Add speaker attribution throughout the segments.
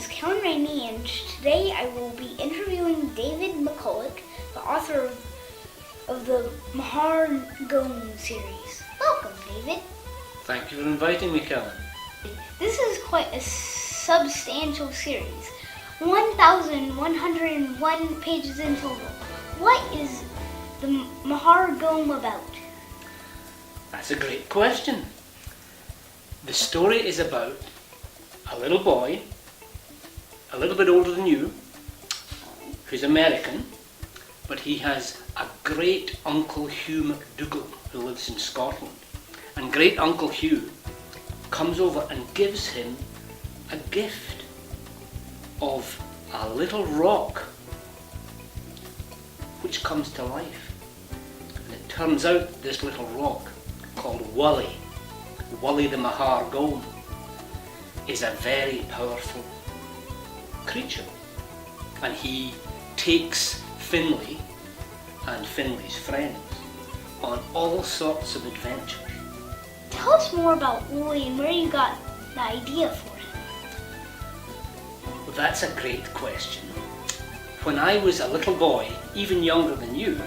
Speaker 1: is Kellen Rainey, and today I will be interviewing David McCulloch, the author of the Maahar Gome series. Welcome, David.
Speaker 2: Thank you for inviting me, Kellen.
Speaker 1: This is quite a substantial series, 1,101 pages in total. What is the Maahar Gome about?
Speaker 2: That's a great question. The story is about a little boy, a little bit older than you, who's American, but he has a great Uncle Hugh McDougall who lives in Scotland. And great Uncle Hugh comes over and gives him a gift of a little rock which comes to life. And it turns out this little rock, called Wullie, Wullie the Maahar Gome, is a very powerful creature. And he takes Finlay and Finlay's friends on all sorts of adventures.
Speaker 1: Tell us more about Wullie and where you got the idea for him.
Speaker 2: Well, that's a great question. When I was a little boy, even younger than you,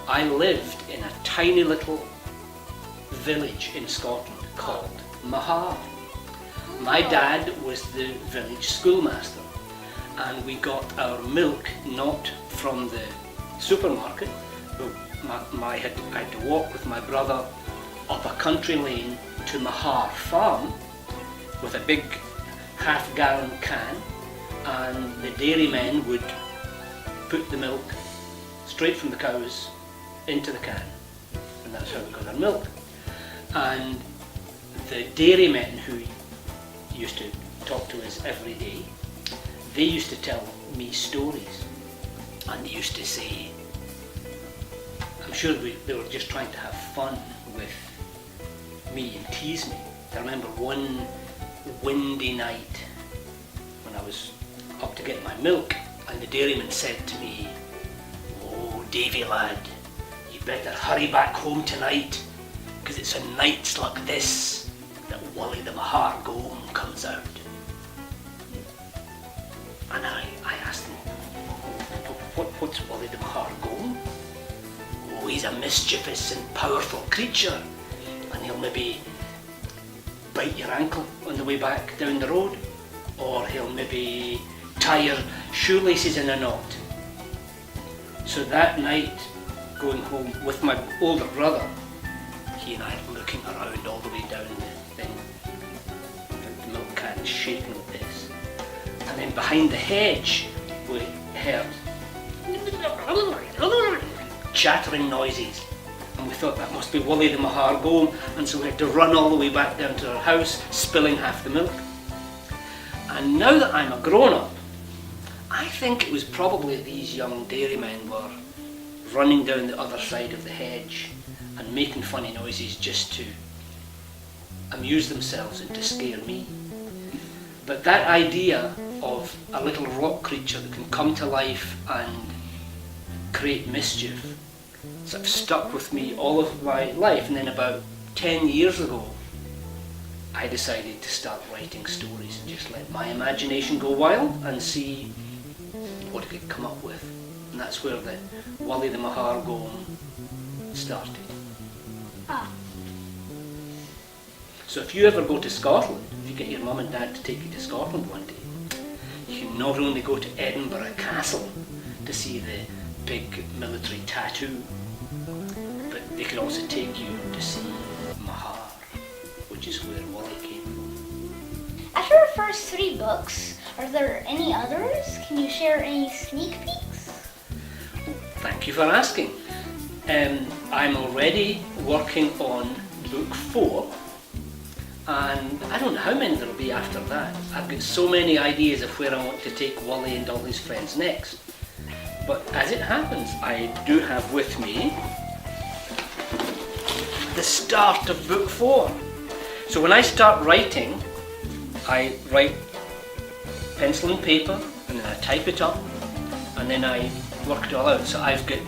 Speaker 2: I lived in a tiny little village in Scotland called Maahar. My dad was the village schoolmaster, and we got our milk not from the supermarket, but I had to walk with my brother up a country lane to Maahar farm with a big half-gallon can, and the dairymen would put the milk straight from the cows into the can, and that's how we got our milk. And the dairymen who used to talk to us every day, they used to tell me stories, and they used to say, I'm sure they were just trying to have fun with me and tease me. I remember one windy night when I was up to get my milk, and the dairyman said to me, "Oh, Davy lad, you better hurry back home tonight, because it's on nights like this that Wullie the Maahar Gome comes out." And I asked him, what's Wullie the Maahar Gome? "Oh, he's a mischievous and powerful creature, and he'll maybe bite your ankle on the way back down the road, or he'll maybe tie your shoelaces in a knot." So that night, going home with my older brother, he and I are looking around all the way down the thing, the milk can shaking like this, and then behind the hedge we heard chattering noises, and we thought that must be Wullie the Maahar Gome, and so we had to run all the way back down to our house, spilling half the milk. And now that I'm a grown-up, I think it was probably these young dairymen were running down the other side of the hedge and making funny noises just to amuse themselves and to scare me. But that idea of a little rock creature that can come to life and create mischief sort of stuck with me all of my life. And then about 10 years ago, I decided to start writing stories and just let my imagination go wild and see what I could come up with. And that's where the Wullie the Maahar Gome started. So if you ever go to Scotland, if you get your mum and dad to take you to Scotland one day, you can not only go to Edinburgh Castle to see the big military tattoo, but they could also take you to see Maahar, which is where Wullie came from.
Speaker 1: After the first 3 books, are there any others? Can you share any sneak peeks?
Speaker 2: Thank you for asking. I'm already working on book 4, and I don't know how many there'll be after that. I've got so many ideas of where I want to take Wullie and all his friends next. But as it happens, I do have with me the start of book 4. So when I start writing, I write pencil and paper, and then I type it up, and then I work it all out. So I've got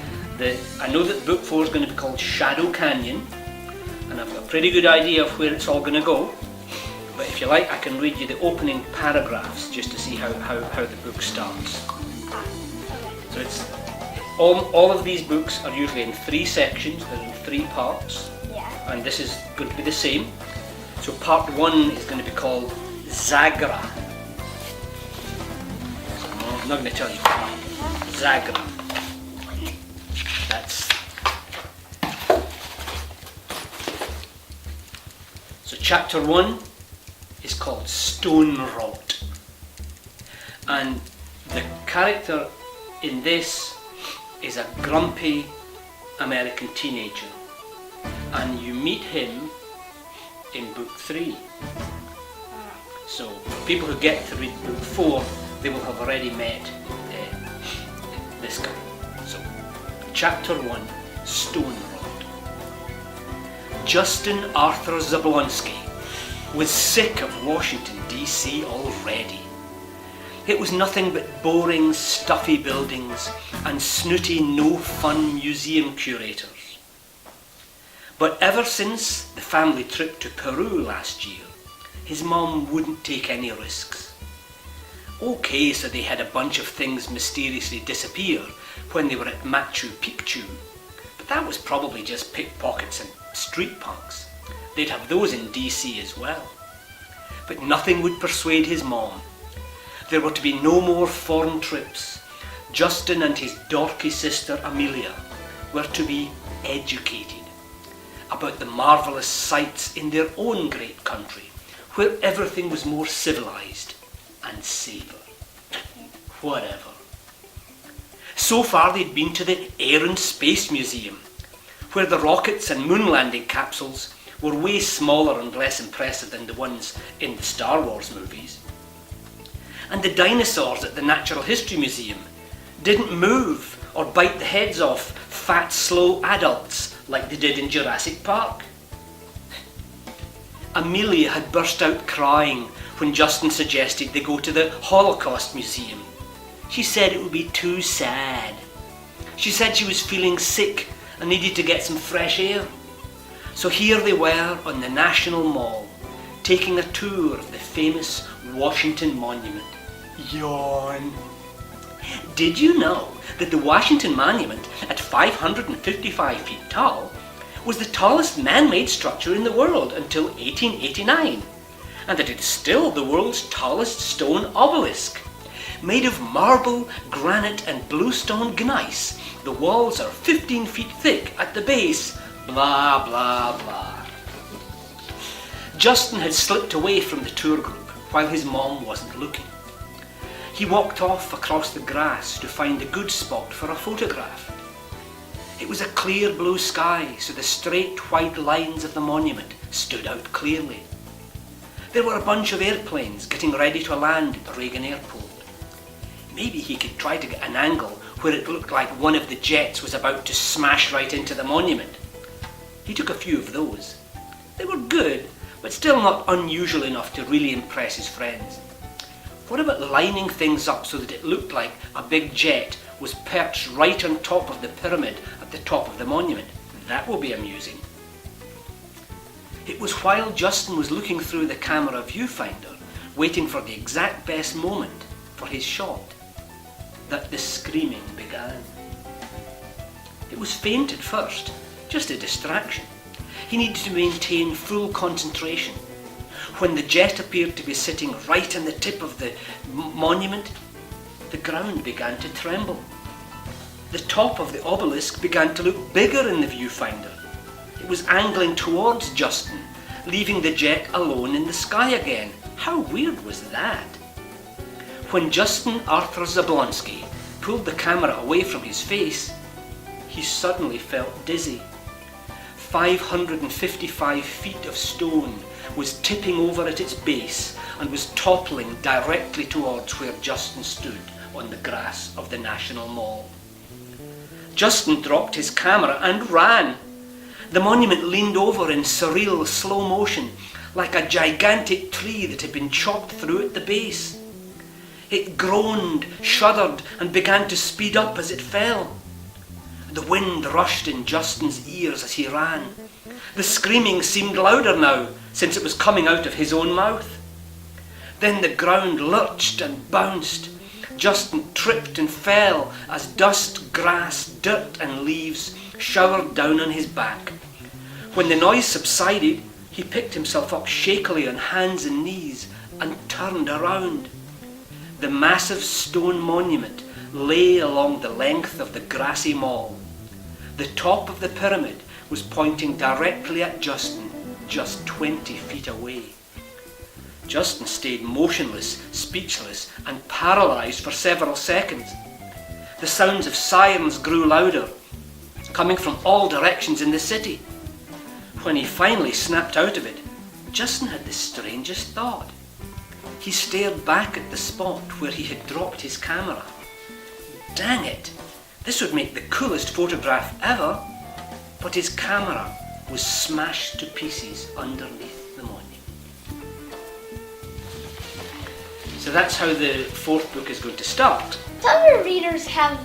Speaker 2: I know that book 4 is going to be called Shadow Canyon, and I've got a pretty good idea of where it's all going to go. But if you like, I can read you the opening paragraphs just to see how the book starts. So it's all of these books are usually in 3 sections, they're in 3 parts.
Speaker 1: Yeah.
Speaker 2: And this is going to be the same. So part 1 is going to be called Zagra. I'm not going to tell you why. Zagra. So chapter 1 is called Stone Rot. And the character in this is a grumpy American teenager. And you meet him in book 3. So for people who get to read book 4, they will have already met this guy. So chapter 1, Stone Rot. Justin Arthur Zablonsky was sick of Washington, D.C. already. It was nothing but boring, stuffy buildings and snooty, no-fun museum curators. But ever since the family trip to Peru last year, his mum wouldn't take any risks. Okay, so they had a bunch of things mysteriously disappear when they were at Machu Picchu, but that was probably just pickpockets and street punks. They'd have those in DC as well. But nothing would persuade his mom. There were to be no more foreign trips. Justin and his dorky sister Amelia were to be educated about the marvellous sights in their own great country, where everything was more civilised and safer. Whatever. So far they'd been to the Air and Space Museum, where the rockets and moon landing capsules were way smaller and less impressive than the ones in the Star Wars movies. And the dinosaurs at the Natural History Museum didn't move or bite the heads off fat, slow adults like they did in Jurassic Park. Amelia had burst out crying when Justin suggested they go to the Holocaust Museum. She said it would be too sad. She said she was feeling sick and needed to get some fresh air. So here they were on the National Mall, taking a tour of the famous Washington Monument. Yawn. Did you know that the Washington Monument, at 555 feet tall, was the tallest man-made structure in the world until 1889, and that it is still the world's tallest stone obelisk? Made of marble, granite and bluestone gneiss, the walls are 15 feet thick at the base, blah blah blah. Justin had slipped away from the tour group while his mom wasn't looking. He walked off across the grass to find a good spot for a photograph. It was a clear blue sky, so the straight white lines of the monument stood out clearly. There were a bunch of airplanes getting ready to land at the Reagan Airport. Maybe he could try to get an angle where it looked like one of the jets was about to smash right into the monument. He took a few of those. They were good, but still not unusual enough to really impress his friends. What about lining things up so that it looked like a big jet was perched right on top of the pyramid at the top of the monument? That will be amusing. It was while Justin was looking through the camera viewfinder, waiting for the exact best moment for his shot, that the screaming began. It was faint at first, just a distraction. He needed to maintain full concentration. When the jet appeared to be sitting right on the tip of the monument, the ground began to tremble. The top of the obelisk began to look bigger in the viewfinder. It was angling towards Justin, leaving the jet alone in the sky again. How weird was that? When Justin Arthur Zablonsky pulled the camera away from his face, he suddenly felt dizzy. 555 feet of stone was tipping over at its base and was toppling directly towards where Justin stood on the grass of the National Mall. Justin dropped his camera and ran. The monument leaned over in surreal slow motion, like a gigantic tree that had been chopped through at the base. It groaned, shuddered, and began to speed up as it fell. The wind rushed in Justin's ears as he ran. The screaming seemed louder now, since it was coming out of his own mouth. Then the ground lurched and bounced. Justin tripped and fell as dust, grass, dirt and leaves showered down on his back. When the noise subsided, he picked himself up shakily on hands and knees and turned around. The massive stone monument lay along the length of the grassy mall. The top of the pyramid was pointing directly at Justin, just 20 feet away. Justin stayed motionless, speechless, and paralysed for several seconds. The sounds of sirens grew louder, coming from all directions in the city. When he finally snapped out of it, Justin had the strangest thought. He stared back at the spot where he had dropped his camera. Dang it, this would make the coolest photograph ever. But his camera was smashed to pieces underneath the monument. So that's how the fourth book is going to start.
Speaker 1: Some of your readers have